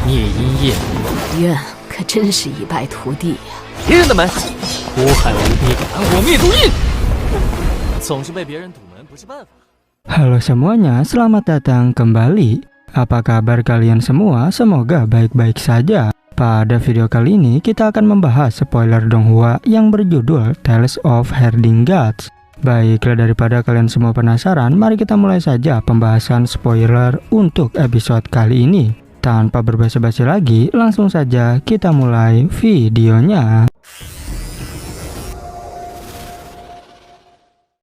聂阴夜，渊可真是一败涂地呀！别人的门，祸害无边，挡我灭毒印。总是被别人堵门不是办法。 Halo semuanya, selamat datang kembali. Apa kabar kalian semua? Semoga baik-baik saja. Pada video kali ini kita akan membahas spoiler Donghua yang berjudul Tales of Herding Gods. Baiklah, daripada kalian semua penasaran, mari kita mulai saja pembahasan spoiler untuk episode kali ini. Tanpa berbasa-basi lagi, langsung saja kita mulai videonya.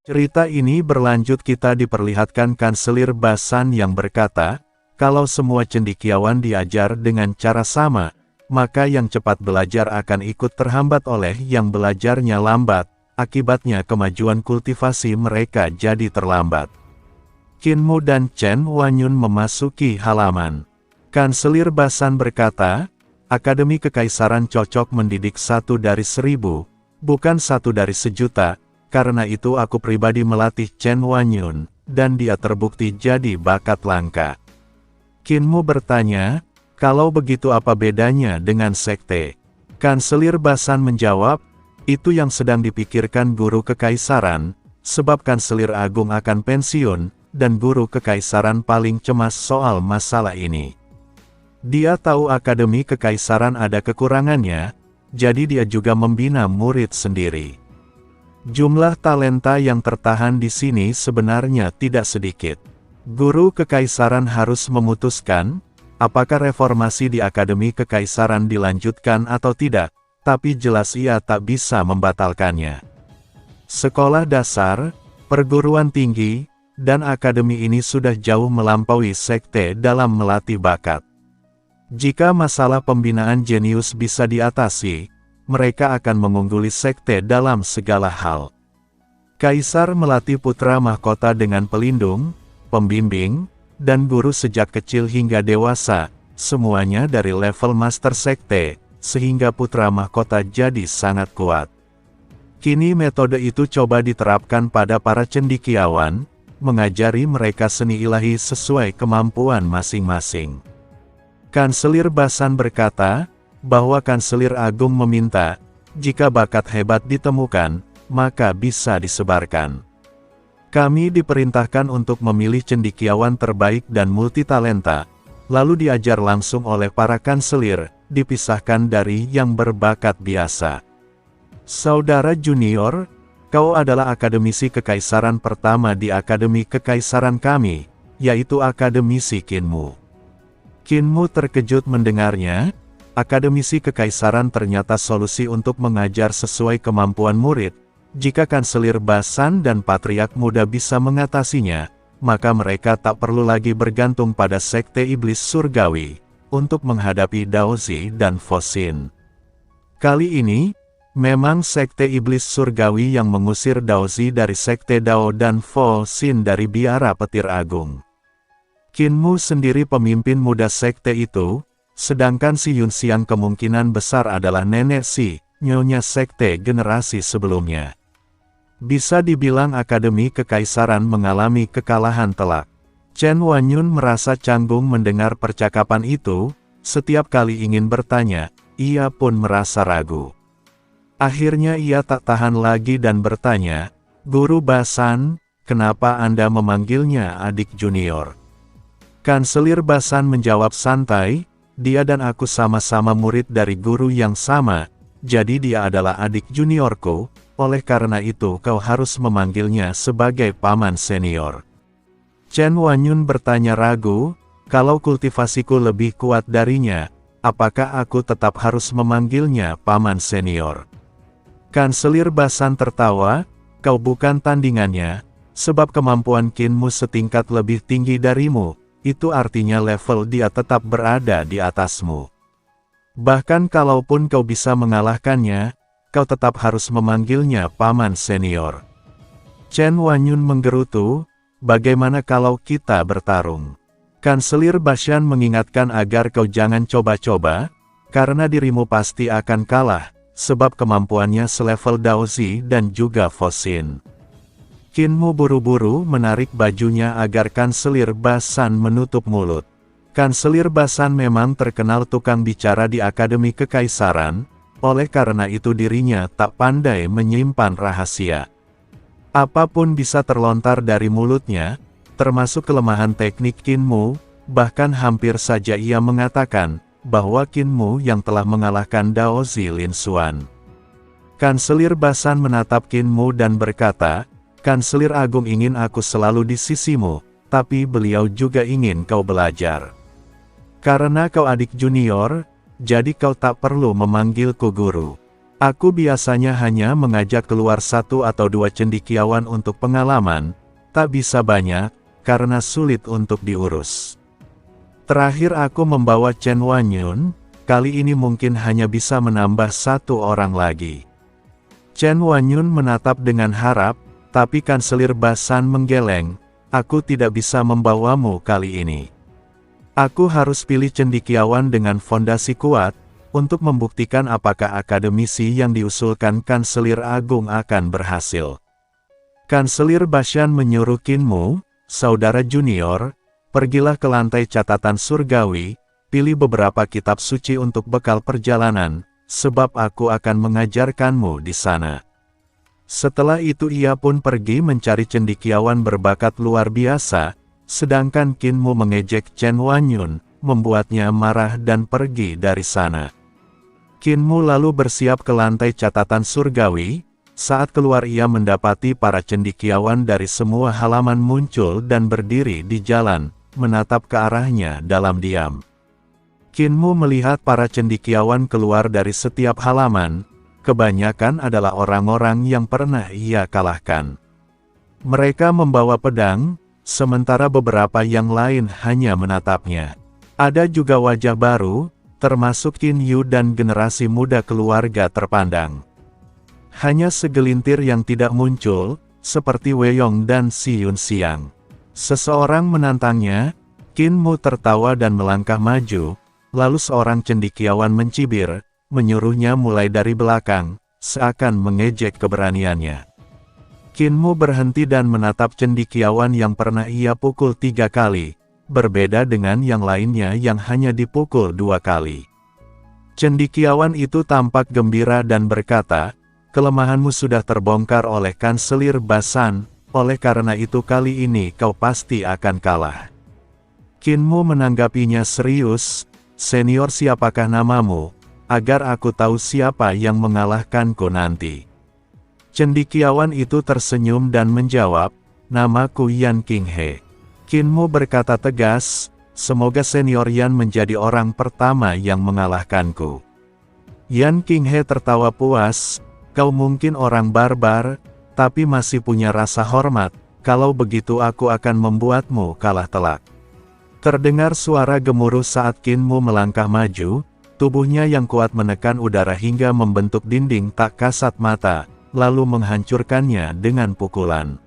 Cerita ini berlanjut, kita diperlihatkan Kanselir Basan yang berkata, kalau semua cendekiawan diajar dengan cara sama, maka yang cepat belajar akan ikut terhambat oleh yang belajarnya lambat, akibatnya kemajuan kultivasi mereka jadi terlambat. Qinmu dan Chen Wanyun memasuki halaman. Kanselir Basan berkata, Akademi Kekaisaran cocok mendidik 1 dari 1000, bukan 1 dari 1.000.000. Karena itu aku pribadi melatih Chen Wanyun, dan dia terbukti jadi bakat langka. Qinmu bertanya, kalau begitu apa bedanya dengan sekte? Kanselir Basan menjawab, itu yang sedang dipikirkan guru kekaisaran, sebab Kanselir Agung akan pensiun, dan guru kekaisaran paling cemas soal masalah ini. Dia tahu Akademi Kekaisaran ada kekurangannya, jadi dia juga membina murid sendiri. Jumlah talenta yang tertahan di sini sebenarnya tidak sedikit. Guru Kekaisaran harus memutuskan, apakah reformasi di Akademi Kekaisaran dilanjutkan atau tidak, tapi jelas ia tak bisa membatalkannya. Sekolah dasar, perguruan tinggi, dan akademi ini sudah jauh melampaui sekte dalam melatih bakat. Jika masalah pembinaan jenius bisa diatasi, mereka akan mengungguli sekte dalam segala hal. Kaisar melatih putra mahkota dengan pelindung, pembimbing, dan guru sejak kecil hingga dewasa, semuanya dari level master sekte, sehingga putra mahkota jadi sangat kuat. Kini metode itu coba diterapkan pada para cendekiawan, mengajari mereka seni ilahi sesuai kemampuan masing-masing. Kanselir Basan berkata, bahwa Kanselir Agung meminta, jika bakat hebat ditemukan, maka bisa disebarkan. Kami diperintahkan untuk memilih cendekiawan terbaik dan multitalenta, lalu diajar langsung oleh para kanselir, dipisahkan dari yang berbakat biasa. Saudara junior, kau adalah akademisi kekaisaran pertama di Akademi Kekaisaran kami, yaitu Akademisi Qinmu. Qinmu terkejut mendengarnya. Akademisi Kekaisaran ternyata solusi untuk mengajar sesuai kemampuan murid. Jika Kanselir Basan dan Patriark Muda bisa mengatasinya, maka mereka tak perlu lagi bergantung pada sekte iblis surgawi, untuk menghadapi Daozi dan Fosin. Kali ini, memang sekte iblis surgawi yang mengusir Daozi dari sekte Dao dan Fosin dari biara petir agung. Qinmu sendiri pemimpin muda sekte itu, sedangkan si Yunxiang kemungkinan besar adalah nenek si nyonya sekte generasi sebelumnya. Bisa dibilang Akademi Kekaisaran mengalami kekalahan telak. Chen Wanyun merasa canggung mendengar percakapan itu, setiap kali ingin bertanya, ia pun merasa ragu. Akhirnya ia tak tahan lagi dan bertanya, Guru Basan, kenapa Anda memanggilnya adik junior? Kanselir Basan menjawab santai, dia dan aku sama-sama murid dari guru yang sama, jadi dia adalah adik juniorku, oleh karena itu kau harus memanggilnya sebagai paman senior. Chen Wanyun bertanya ragu, kalau kultivasiku lebih kuat darinya, apakah aku tetap harus memanggilnya paman senior? Kanselir Basan tertawa, kau bukan tandingannya, sebab kemampuan Qinmu setingkat lebih tinggi darimu. Itu artinya level dia tetap berada di atasmu. Bahkan kalaupun kau bisa mengalahkannya, kau tetap harus memanggilnya paman senior. Chen Wanyun menggerutu, bagaimana kalau kita bertarung? Kanselir Basan mengingatkan agar kau jangan coba-coba, karena dirimu pasti akan kalah, sebab kemampuannya selevel Daozi dan juga Fosin. Qinmu buru-buru menarik bajunya agar Kanselir Basan menutup mulut. Kanselir Basan memang terkenal tukang bicara di Akademi Kekaisaran, oleh karena itu dirinya tak pandai menyimpan rahasia. Apapun bisa terlontar dari mulutnya, termasuk kelemahan teknik Qin Mu, bahkan hampir saja ia mengatakan bahwa Qin Mu yang telah mengalahkan Dao Zilin Xuan. Kanselir Basan menatap Qin Mu dan berkata, "Kanselir Agung ingin aku selalu di sisimu, tapi beliau juga ingin kau belajar. Karena kau adik junior, jadi kau tak perlu memanggilku guru. Aku biasanya hanya mengajak keluar 1 atau 2 cendekiawan untuk pengalaman, tak bisa banyak, karena sulit untuk diurus. Terakhir aku membawa Chen Wanyun, kali ini mungkin hanya bisa menambah 1 orang lagi." Chen Wanyun menatap dengan harap, tapi Kanselir Basan menggeleng, "Aku tidak bisa membawamu kali ini. Aku harus pilih cendekiawan dengan fondasi kuat, untuk membuktikan apakah akademisi yang diusulkan Kanselir Agung akan berhasil." Kanselir Basan menyuruh Qin Mu, "Saudara junior, pergilah ke lantai catatan surgawi, pilih beberapa kitab suci untuk bekal perjalanan, sebab aku akan mengajarkanmu di sana." Setelah itu ia pun pergi mencari cendekiawan berbakat luar biasa, sedangkan Qin Mu mengejek Chen Wanyun, membuatnya marah dan pergi dari sana. Qin Mu lalu bersiap ke lantai catatan surgawi. Saat keluar ia mendapati para cendekiawan dari semua halaman muncul dan berdiri di jalan, menatap ke arahnya dalam diam. Qin Mu melihat para cendekiawan keluar dari setiap halaman, kebanyakan adalah orang-orang yang pernah ia kalahkan. Mereka membawa pedang, sementara beberapa yang lain hanya menatapnya. Ada juga wajah baru, termasuk Qin Yu dan generasi muda keluarga terpandang. Hanya segelintir yang tidak muncul, seperti Wei Yong dan Si Yun Xiang. Seseorang menantangnya, Qin Mu tertawa dan melangkah maju, lalu seorang cendekiawan mencibir, menyuruhnya mulai dari belakang, seakan mengejek keberaniannya. Qin Mu berhenti dan menatap cendekiawan yang pernah ia pukul 3 kali, berbeda dengan yang lainnya yang hanya dipukul 2 kali. Cendekiawan itu tampak gembira dan berkata, "Kelemahanmu sudah terbongkar oleh Kanselir Basan, oleh karena itu kali ini kau pasti akan kalah." Qin Mu menanggapinya serius, "Senior, siapakah namamu, agar aku tahu siapa yang mengalahkanku nanti?" Cendekiawan itu tersenyum dan menjawab, "Namaku Yan Qinghe." Qin Mu berkata tegas, "Semoga senior Yan menjadi orang pertama yang mengalahkanku." Yan Qinghe tertawa puas, "Kau mungkin orang barbar, tapi masih punya rasa hormat, kalau begitu aku akan membuatmu kalah telak." Terdengar suara gemuruh saat Qin Mu melangkah maju, tubuhnya yang kuat menekan udara hingga membentuk dinding tak kasat mata, lalu menghancurkannya dengan pukulan.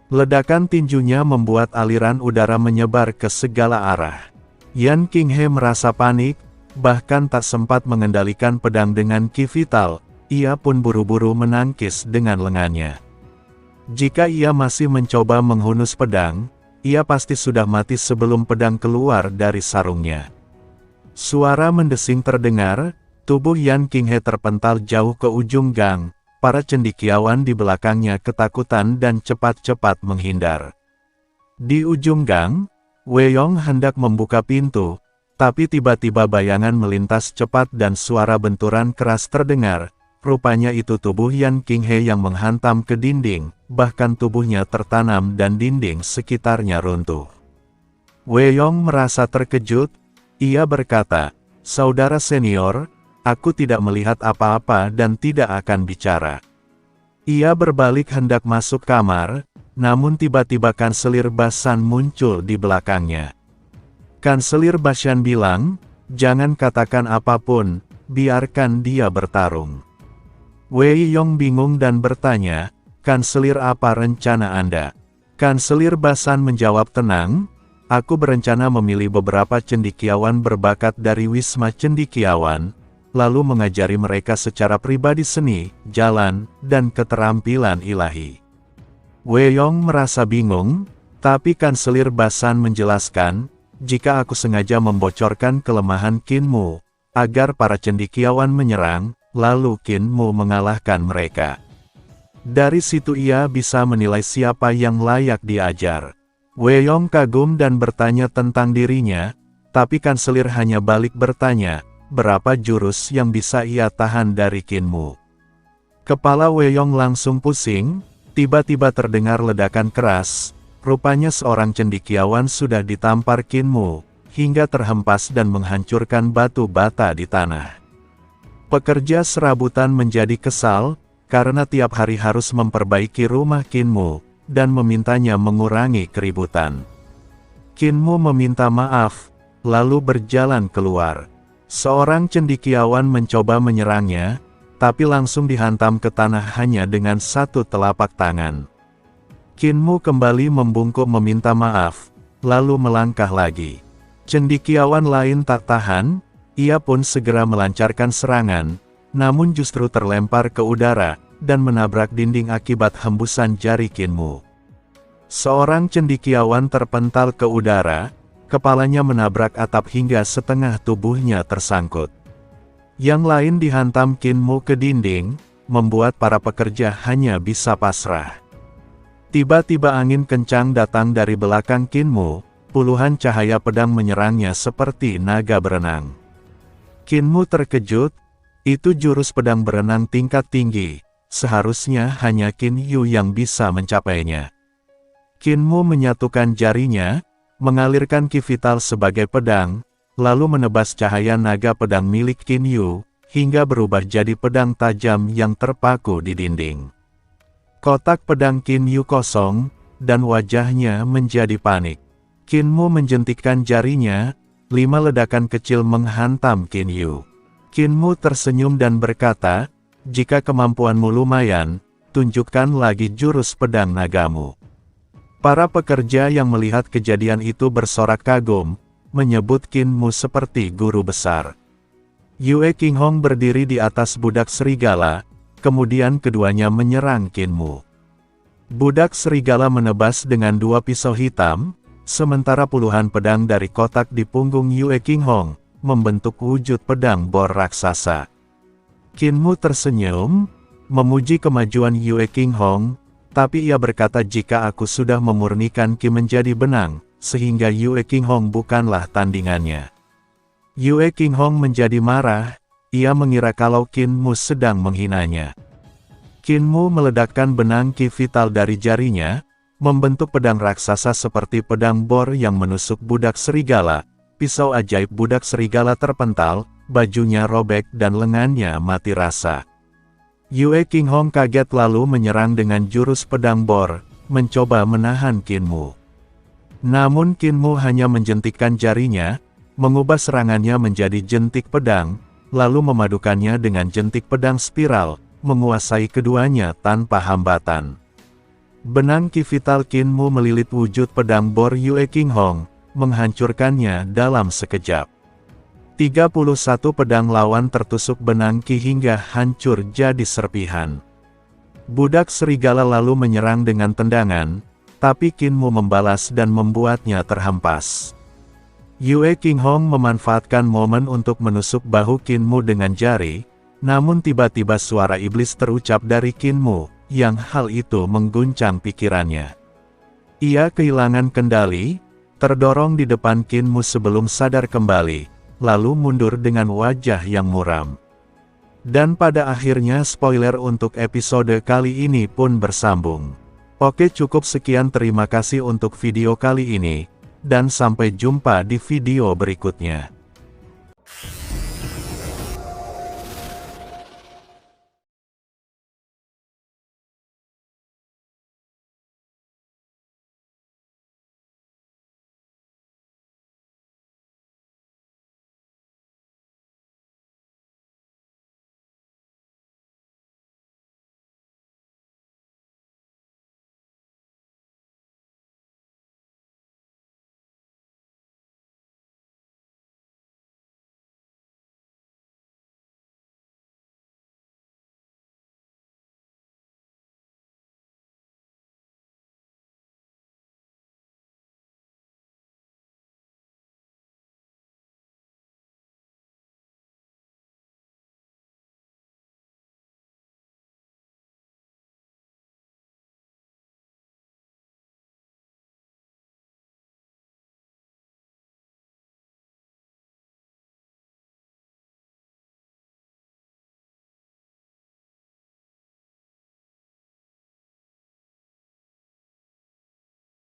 Ledakan tinjunya membuat aliran udara menyebar ke segala arah. Yan Qinghe merasa panik, bahkan tak sempat mengendalikan pedang dengan ki vital, ia pun buru-buru menangkis dengan lengannya. Jika ia masih mencoba menghunus pedang, ia pasti sudah mati sebelum pedang keluar dari sarungnya. Suara mendesing terdengar, tubuh Yan Qinghe terpental jauh ke ujung gang. Para cendekiawan di belakangnya ketakutan dan cepat-cepat menghindar. Di ujung gang, Wei Yong hendak membuka pintu, tapi tiba-tiba bayangan melintas cepat dan suara benturan keras terdengar. Rupanya itu tubuh Yan Qinghe yang menghantam ke dinding, bahkan tubuhnya tertanam dan dinding sekitarnya runtuh. Wei Yong merasa terkejut, ia berkata, "Saudara senior, aku tidak melihat apa-apa dan tidak akan bicara." Ia berbalik hendak masuk kamar, namun tiba-tiba Kanselir Basan muncul di belakangnya. Kanselir Basan bilang, "Jangan katakan apapun, biarkan dia bertarung." Wei Yong bingung dan bertanya, "Kanselir, apa rencana Anda?" Kanselir Basan menjawab tenang, "Aku berencana memilih beberapa cendekiawan berbakat dari Wisma Cendekiawan, lalu mengajari mereka secara pribadi seni, jalan, dan keterampilan ilahi." Wei Yong merasa bingung, tapi Kanselir Basan menjelaskan, jika aku sengaja membocorkan kelemahan Kinmu, agar para cendekiawan menyerang, lalu Kinmu mengalahkan mereka. Dari situ ia bisa menilai siapa yang layak diajar. Weiyong kagum dan bertanya tentang dirinya, tapi kanselir hanya balik bertanya, berapa jurus yang bisa ia tahan dari Kinmu. Kepala Weiyong langsung pusing, tiba-tiba terdengar ledakan keras, rupanya seorang cendekiawan sudah ditampar Kinmu, hingga terhempas dan menghancurkan batu bata di tanah. Pekerja serabutan menjadi kesal, karena tiap hari harus memperbaiki rumah Kinmu, dan memintanya mengurangi keributan. Kinmu meminta maaf, lalu berjalan keluar. Seorang cendekiawan mencoba menyerangnya, tapi langsung dihantam ke tanah hanya dengan satu telapak tangan. Kinmu kembali membungkuk meminta maaf, lalu melangkah lagi. Cendekiawan lain tak tahan, ia pun segera melancarkan serangan, namun justru terlempar ke udara, dan menabrak dinding akibat hembusan jari Kinmu. Seorang cendekiawan terpental ke udara, kepalanya menabrak atap hingga setengah tubuhnya tersangkut. Yang lain dihantam Kinmu ke dinding, membuat para pekerja hanya bisa pasrah. Tiba-tiba angin kencang datang dari belakang Kinmu, puluhan cahaya pedang menyerangnya seperti naga berenang. Kinmu terkejut, itu jurus pedang berenang tingkat tinggi, seharusnya hanya Qin Yu yang bisa mencapainya. Kinmu menyatukan jarinya, mengalirkan ki vital sebagai pedang, lalu menebas cahaya naga pedang milik Qin Yu, hingga berubah jadi pedang tajam yang terpaku di dinding. Kotak pedang Qin Yu kosong, dan wajahnya menjadi panik. Kinmu menjentikkan jarinya, 5 ledakan kecil menghantam Qin Yu. Kinmu tersenyum dan berkata, jika kemampuanmu lumayan, tunjukkan lagi jurus pedang nagamu. Para pekerja yang melihat kejadian itu bersorak kagum, menyebut Kinmu seperti guru besar. Yue Qinghong berdiri di atas budak serigala, kemudian keduanya menyerang Kinmu. Budak serigala menebas dengan 2 pisau hitam, sementara puluhan pedang dari kotak di punggung Yue Qinghong, membentuk wujud pedang bor raksasa. Kinmu tersenyum, memuji kemajuan Yue Qinghong, tapi ia berkata jika aku sudah memurnikan Qi menjadi benang, sehingga Yue Qinghong bukanlah tandingannya. Yue Qinghong menjadi marah, ia mengira kalau Kinmu sedang menghinanya. Kinmu meledakkan benang Qi vital dari jarinya, membentuk pedang raksasa seperti pedang bor yang menusuk budak serigala. Pisau ajaib budak serigala terpental, bajunya robek dan lengannya mati rasa. Yue Qinghong kaget lalu menyerang dengan jurus pedang bor, mencoba menahan Kinmu. Namun Kinmu hanya menjentikkan jarinya, mengubah serangannya menjadi jentik pedang, lalu memadukannya dengan jentik pedang spiral, menguasai keduanya tanpa hambatan. Benang Qi vital Kinmu melilit wujud pedang bor Yue Qinghong, menghancurkannya dalam sekejap. 31 pedang lawan tertusuk benang Qi hingga hancur jadi serpihan. Budak serigala lalu menyerang dengan tendangan, tapi Kinmu membalas dan membuatnya terhempas. Yue Qinghong memanfaatkan momen untuk menusuk bahu Kinmu dengan jari, namun tiba-tiba suara iblis terucap dari Kinmu, yang hal itu mengguncang pikirannya. Ia kehilangan kendali, terdorong di depan Kinmu sebelum sadar kembali, lalu mundur dengan wajah yang muram. Dan pada akhirnya spoiler untuk episode kali ini pun bersambung. Oke, cukup sekian, terima kasih untuk video kali ini, dan sampai jumpa di video berikutnya.